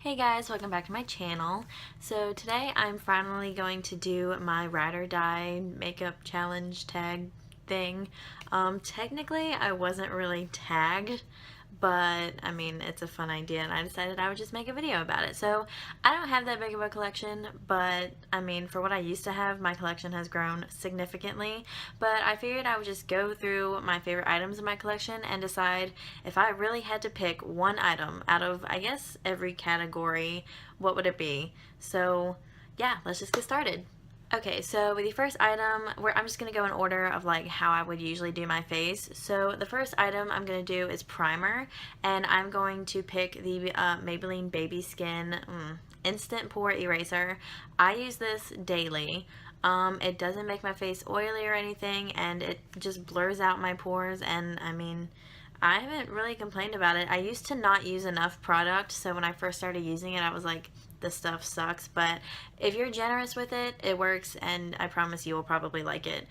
Hey guys, welcome back to my channel. So today I'm finally going to do my ride or die makeup challenge tag thing. Technically I wasn't really tagged, but I mean it's a fun idea and I decided I would just make a video about it. So I don't have that big of a collection, but I mean for what I used to have, my collection has grown significantly. But I figured I would just go through my favorite items in my collection and decide if I really had to pick one item out of, I guess, every category, what would it be? So yeah, let's just get started. Okay, so with the first item, I'm just going to go in order of like how I would usually do my face. So the first item I'm going to do is primer, and I'm going to pick the Maybelline Baby Skin Instant Pore Eraser. I use this daily. It doesn't make my face oily or anything, and it just blurs out my pores, and I mean, I haven't really complained about it. I used to not use enough product, so when I first started using it, I was like, this stuff sucks, but if you're generous with it, it works, and I promise you will probably like it.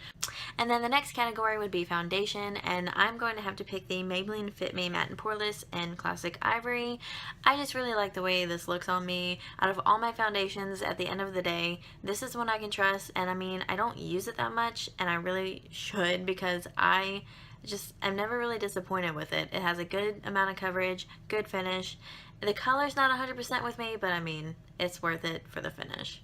And then the next category would be foundation, and I'm going to have to pick the Maybelline Fit Me Matte and Poreless in Classic Ivory. I just really like the way this looks on me. Out of all my foundations, at the end of the day, this is one I can trust, and I mean, I don't use it that much, and I really should because I'm never really disappointed with it. It has a good amount of coverage, good finish. The color's not 100% with me, but I mean, it's worth it for the finish.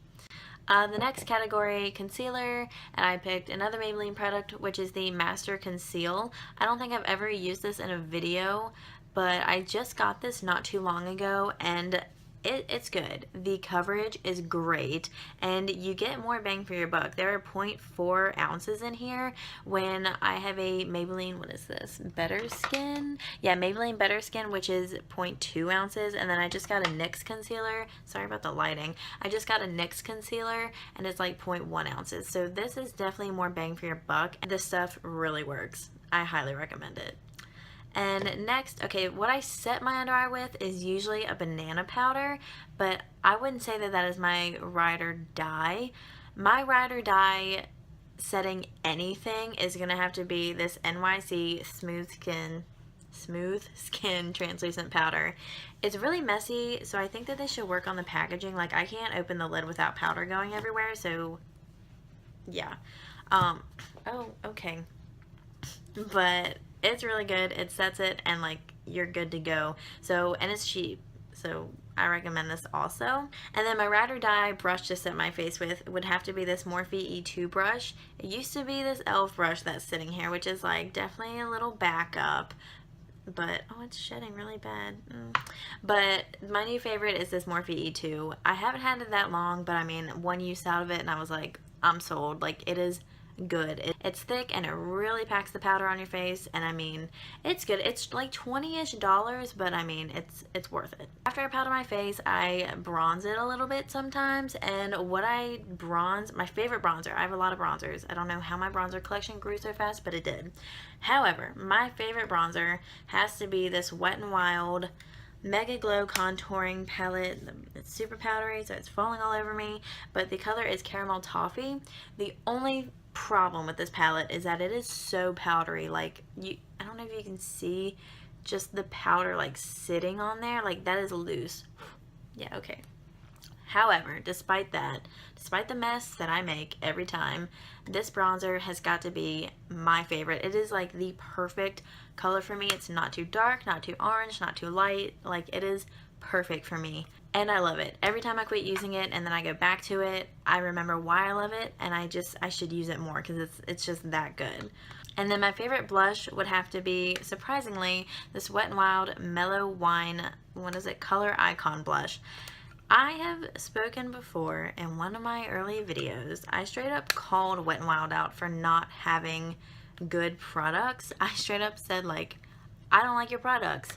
The next category, concealer, and I picked another Maybelline product, which is the Master Conceal. I don't think I've ever used this in a video, but I just got this not too long ago, and it's good. The coverage is great, and you get more bang for your buck. There are 0.4 ounces in here when I have a Maybelline, what is this, Better Skin? Yeah, Maybelline Better Skin, which is 0.2 ounces, and then I just got a NYX concealer. Sorry about the lighting. I just got a NYX concealer, and it's like 0.1 ounces. So this is definitely more bang for your buck, and this stuff really works. I highly recommend it. And next, okay, what I set my under eye with is usually a banana powder, but I wouldn't say that that is my ride or die. My ride or die setting anything is going to have to be this NYC Smooth Skin Translucent Powder. It's really messy, so I think that this should work on the packaging. Like, I can't open the lid without powder going everywhere, so yeah. Oh, okay. But it's really good. It sets it and like you're good to go. So, and it's cheap, so I recommend this also. And then my ride or die brush to set my face with would have to be this Morphe E2 brush. It used to be this e.l.f. brush that's sitting here, which is like definitely a little backup, but oh, it's shedding really bad. But my new favorite is this Morphe E2. I haven't had it that long, but I mean, one use out of it and I was like, I'm sold. Like, it is good. It's thick and it really packs the powder on your face, and I mean, it's good. It's like $20-ish, but I mean, it's worth it. After I powder my face, I bronze it a little bit sometimes, and what I bronze, my favorite bronzer, I have a lot of bronzers. I don't know how my bronzer collection grew so fast, but it did. However, my favorite bronzer has to be this Wet n Wild Mega Glow Contouring Palette. It's super powdery, so it's falling all over me, but the color is Caramel Toffee. The only problem with this palette is that it is so powdery. Like, I don't know if you can see just the powder like sitting on there. Like, that is loose. Yeah, okay. However, despite that, despite the mess that I make every time, this bronzer has got to be my favorite. It is like the perfect color for me. It's not too dark, not too orange, not too light. Like, it is perfect for me, and I love it. Every time I quit using it and then I go back to it, I remember why I love it, and I should use it more because it's just that good. And then my favorite blush would have to be, surprisingly, this Wet n Wild Mellow Wine, what is it, Color Icon Blush. I have spoken before in one of my early videos. I straight up called Wet n Wild out for not having good products. I straight up said, like, I don't like your products.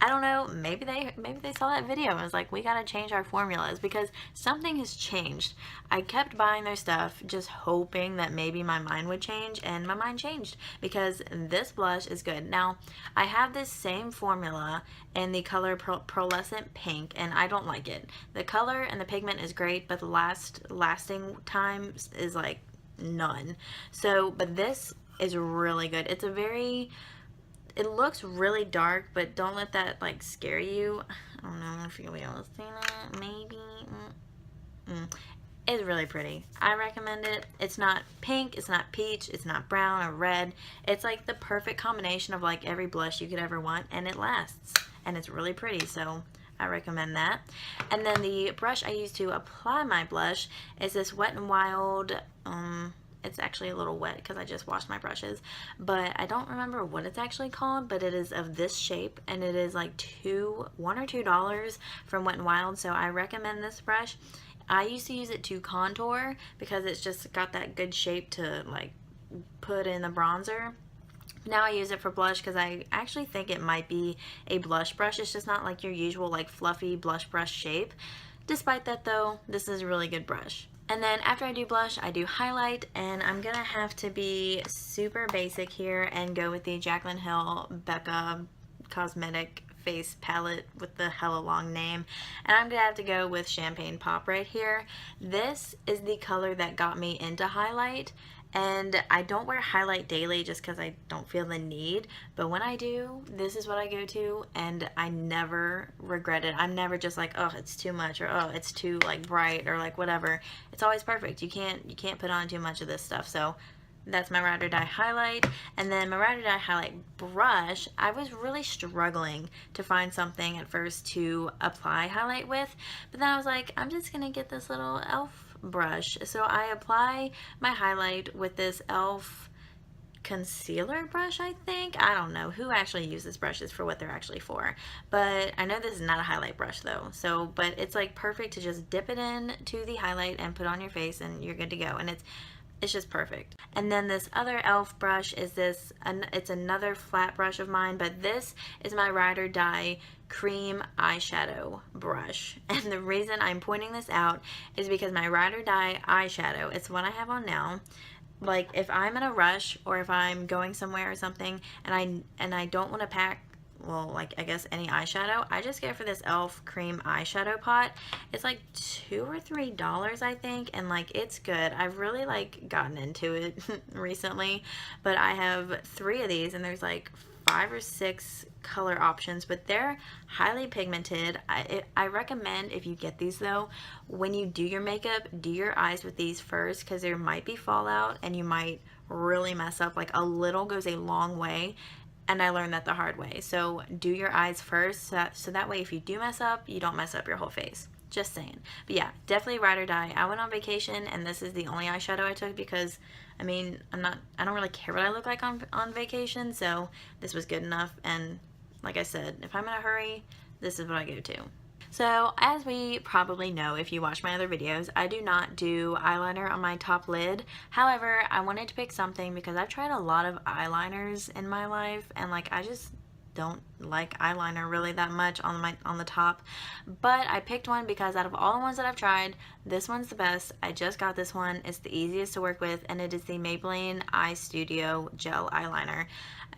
I don't know, maybe they saw that video and was like, we gotta change our formulas, because something has changed. I kept buying their stuff just hoping that maybe my mind would change, and my mind changed because this blush is good. Now, I have this same formula in the color Pearlescent Pink, and I don't like it. The color and the pigment is great, but the lasting time is like none. So, but this is really good. It's a very it looks really dark, but don't let that like scare you. I don't know if you'll be able to see that. Maybe. It's really pretty. I recommend it. It's not pink, it's not peach, it's not brown or red. It's like the perfect combination of like every blush you could ever want, and it lasts. And it's really pretty, so I recommend that. And then the brush I use to apply my blush is this Wet n Wild, it's actually a little wet because I just washed my brushes, but I don't remember what it's actually called, but it is of this shape, and it is like $1 or $2 from Wet n Wild, so I recommend this brush. I used to use it to contour because it's just got that good shape to like put in the bronzer. Now I use it for blush because I actually think it might be a blush brush. It's just not like your usual like fluffy blush brush shape. Despite that though, this is a really good brush. And then after I do blush, I do highlight, and I'm gonna have to be super basic here and go with the Jaclyn Hill Becca Cosmetic face palette with the hella long name, and I'm gonna have to go with Champagne Pop right here. This is the color that got me into highlight, and I don't wear highlight daily just because I don't feel the need, but when I do, this is what I go to, and I never regret it. I'm never just like, oh, it's too much, or oh, it's too like bright, or like whatever. It's always perfect. You can't put on too much of this stuff. So that's my Ride or Die highlight. And then my Ride or Die highlight brush, I was really struggling to find something at first to apply highlight with, but then I was like, I'm just gonna get this little e.l.f. brush. So I apply my highlight with this e.l.f. concealer brush, I think. I don't know who actually uses brushes for what they're actually for, but I know this is not a highlight brush though. So, but it's like perfect to just dip it in to the highlight and put on your face and you're good to go. And it's just perfect. And then this other e.l.f. brush is this, it's another flat brush of mine, but this is my Ride or Die cream eyeshadow brush. And the reason I'm pointing this out is because my Ride or Die eyeshadow, it's what I have on now. Like if I'm in a rush or if I'm going somewhere or something and I don't want to pack, well, like I guess any eyeshadow, I just go for this e.l.f. cream eyeshadow pot. It's like $2 or $3, I think, and like it's good. I've really like gotten into it recently, but I have 3 of these, and there's like 5 or 6 color options, but they're highly pigmented. I recommend if you get these though, when you do your makeup, do your eyes with these first, because there might be fallout and you might really mess up. Like a little goes a long way, and I learned that the hard way. So do your eyes first, so that way if you do mess up, you don't mess up your whole face. Just saying. But yeah, definitely Ride or Die. I went on vacation, and this is the only eyeshadow I took because, I mean, I don't really care what I look like on vacation, so this was good enough. And like I said, if I'm in a hurry, this is what I go to. So as we probably know if you watch my other videos, I do not do eyeliner on my top lid. However, I wanted to pick something because I've tried a lot of eyeliners in my life, and like I just don't like eyeliner really that much on the top, but I picked one because out of all the ones that I've tried, this one's the best. I just got this one. It's the easiest to work with, and it is the Maybelline Eye Studio Gel Eyeliner.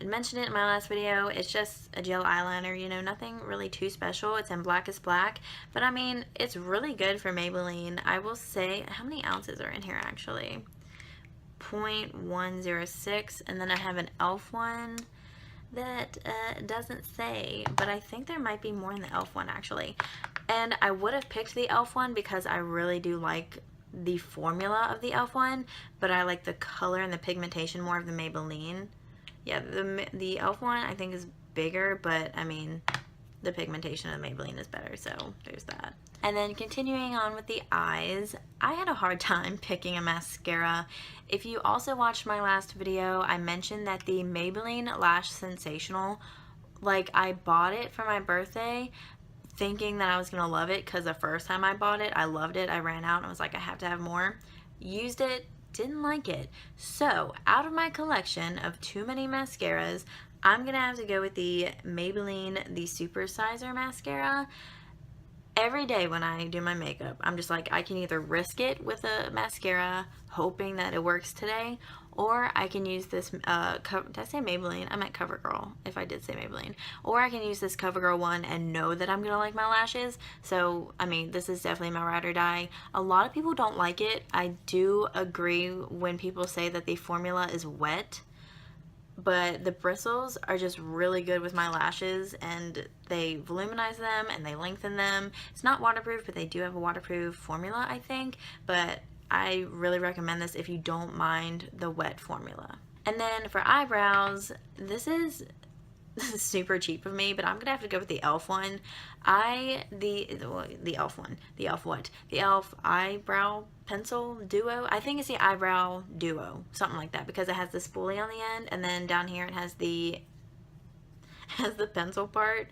I mentioned it in my last video. It's just a gel eyeliner, you know, nothing really too special. It's in Blackest Black, but I mean, it's really good for Maybelline. I will say, how many ounces are in here actually? 0.106, and then I have an e.l.f. one that doesn't say, but I think there might be more in the e.l.f. one actually. And I would have picked the e.l.f. one because I really do like the formula of the e.l.f. one, but I like the color and the pigmentation more of the Maybelline. Yeah, the e.l.f. one I think is bigger, but I mean, the pigmentation of Maybelline is better, so there's that. And then continuing on with the eyes, I had a hard time picking a mascara. If you also watched my last video, I mentioned that the Maybelline Lash Sensational, like I bought it for my birthday thinking that I was gonna love it because the first time I bought it, I loved it. I ran out and I was like, I have to have more. Used it, didn't like it. So out of my collection of too many mascaras, I'm gonna have to go with the Maybelline the Super Sizer mascara. Every day when I do my makeup, I'm just like, I can either risk it with a mascara, hoping that it works today, or I can use this, did I say Maybelline? I meant CoverGirl, if I did say Maybelline. Or I can use this CoverGirl one and know that I'm gonna like my lashes. So, I mean, this is definitely my Ride or Die. A lot of people don't like it. I do agree when people say that the formula is wet. but the bristles are just really good with my lashes, and they voluminize them and they lengthen them. It's not waterproof, but they do have a waterproof formula, I think, but I really recommend this if you don't mind the wet formula. And then for eyebrows, this is super cheap of me, but I'm gonna have to go with the e.l.f. one. The e.l.f. one. The e.l.f. what? The e.l.f. eyebrow pencil duo. I think it's the eyebrow duo, something like that, because it has the spoolie on the end, and then down here it has the pencil part.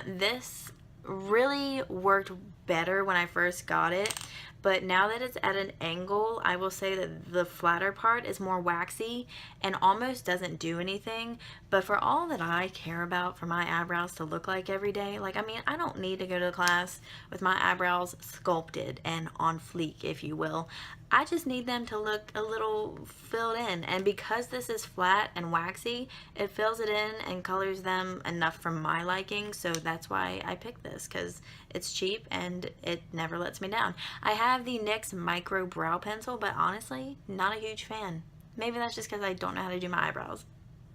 This really worked better when I first got it, but now that it's at an angle, I will say that the flatter part is more waxy and almost doesn't do anything. But for all that I care about for my eyebrows to look like every day, like, I mean, I don't need to go to class with my eyebrows sculpted and on fleek, if you will. I just need them to look a little filled in, and because this is flat and waxy, it fills it in and colors them enough for my liking. So that's why I picked this, because it's cheap and it never lets me down. I have the NYX Micro Brow Pencil, but honestly, not a huge fan. Maybe that's just because I don't know how to do my eyebrows.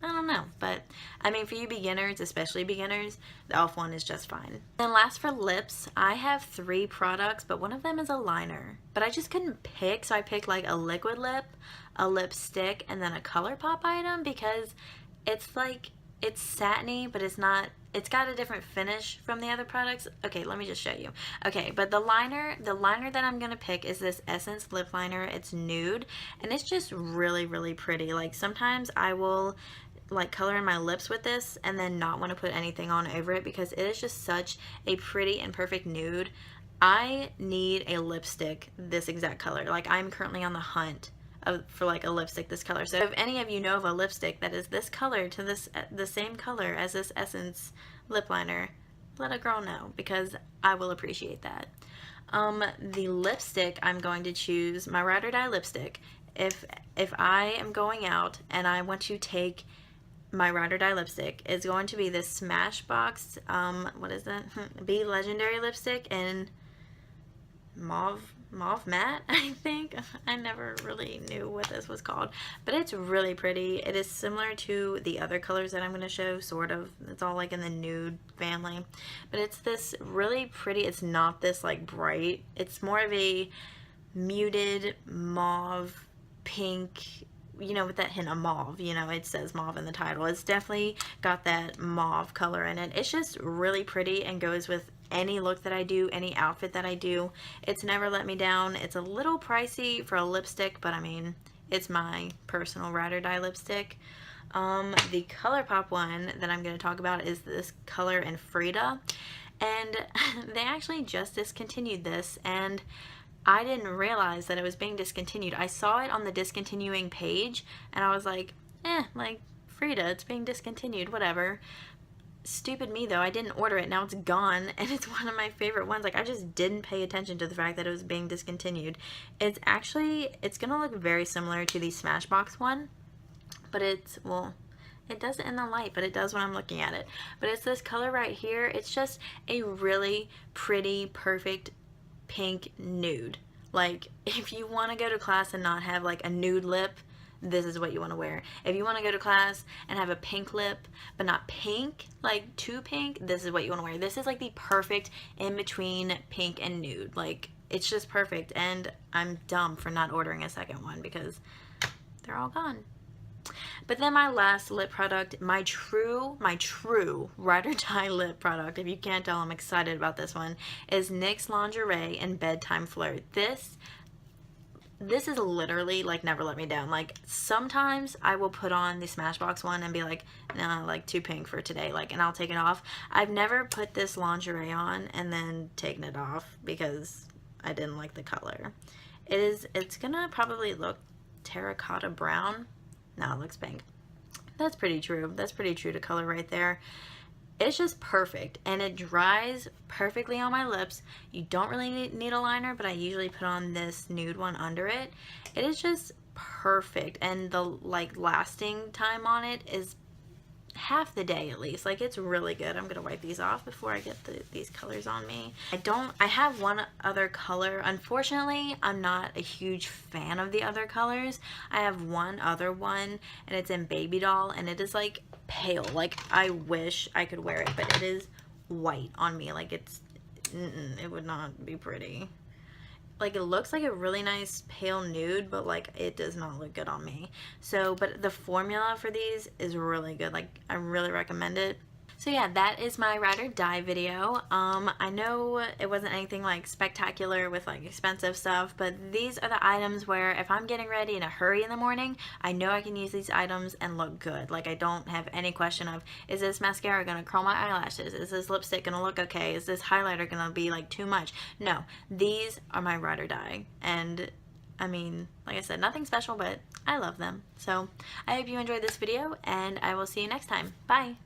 I don't know, but I mean, for you beginners, especially beginners, the e.l.f. one is just fine. And last, for lips, I have 3 products, but one of them is a liner. But I just couldn't pick, so I picked like a liquid lip, a lipstick, and then a ColourPop item, because it's like, it's satiny, but it's not, it's got a different finish from the other products. Okay, let me just show you. Okay, but the liner that I'm gonna pick is this Essence lip liner. It's nude, and it's just really, really pretty. Like, sometimes I will like color in my lips with this and then not want to put anything on over it, because it is just such a pretty and perfect nude. I need a lipstick this exact color. Like, I'm currently on the hunt for like a lipstick this color. So if any of you know of a lipstick that is this color to this, the same color as this Essence lip liner, let a girl know, because I will appreciate that. The lipstick I'm going to choose, my Ride or Die lipstick, if I am going out and I want to take my Ride or Die lipstick, is going to be this Smashbox, what is that? Be Legendary lipstick in mauve matte, I think. I never really knew what this was called, but it's really pretty. It is similar to the other colors that I'm going to show, sort of. It's all like in the nude family, but it's this really pretty, it's not this like bright, it's more of a muted mauve pink, you know, with that hint of mauve. You know, it says mauve in the title. It's definitely got that mauve color in it. It's just really pretty and goes with any look that I do, any outfit that I do. It's never let me down. It's a little pricey for a lipstick, but I mean, it's my personal Ride or Die lipstick. The ColourPop one that I'm going to talk about is this color in Frida, and they actually just discontinued this, and I didn't realize that it was being discontinued. I saw it on the discontinuing page, and I was like, like, Frida, it's being discontinued, whatever. Stupid me, though. I didn't order it. Now it's gone, and it's one of my favorite ones. Like, I just didn't pay attention to the fact that it was being discontinued. It's actually, it's going to look very similar to the Smashbox one, but it's, well, it doesn't in the light, but it does when I'm looking at it. But it's this color right here. It's just a really pretty, perfect pink nude. Like, if you want to go to class and not have like a nude lip, this is what you want to wear. If you want to go to class and have a pink lip but not pink, like too pink, this is what you want to wear. This is like the perfect in between pink and nude. Like, it's just perfect, and I'm dumb for not ordering a second one because they're all gone. But then my last lip product, my true Ride or Die lip product, if you can't tell, I'm excited about this one, is NYX Lingerie and Bedtime Flirt. This is literally like never let me down. Like, sometimes I will put on the Smashbox one and be like, nah, like too pink for today, like, and I'll take it off. I've never put this lingerie on and then taken it off because I didn't like the color. It's gonna probably look terracotta brown. No, it looks pink. That's pretty true. That's pretty true to color right there. It's just perfect, and it dries perfectly on my lips. You don't really need a liner, but I usually put on this nude one under it. It is just perfect, and the like lasting time on it is half the day at least. Like, it's really good. I'm gonna wipe these off before I get these colors on me. I have one other color. Unfortunately, I'm not a huge fan of the other colors. I have one other one, and it's in Baby Doll, and it is like pale. Like, I wish I could wear it, but it is white on me. Like, it would not be pretty. Like, it looks like a really nice pale nude, but like it does not look good on me. So, but the formula for these is really good. Like, I really recommend it. So yeah, that is my ride or die video. I know it wasn't anything like spectacular with like expensive stuff, but these are the items where if I'm getting ready in a hurry in the morning, I know I can use these items and look good. Like, I don't have any question of, is this mascara gonna curl my eyelashes? Is this lipstick gonna look okay? Is this highlighter gonna be like too much? No, these are my ride or die. And I mean, like I said, nothing special, but I love them. So I hope you enjoyed this video, and I will see you next time. Bye!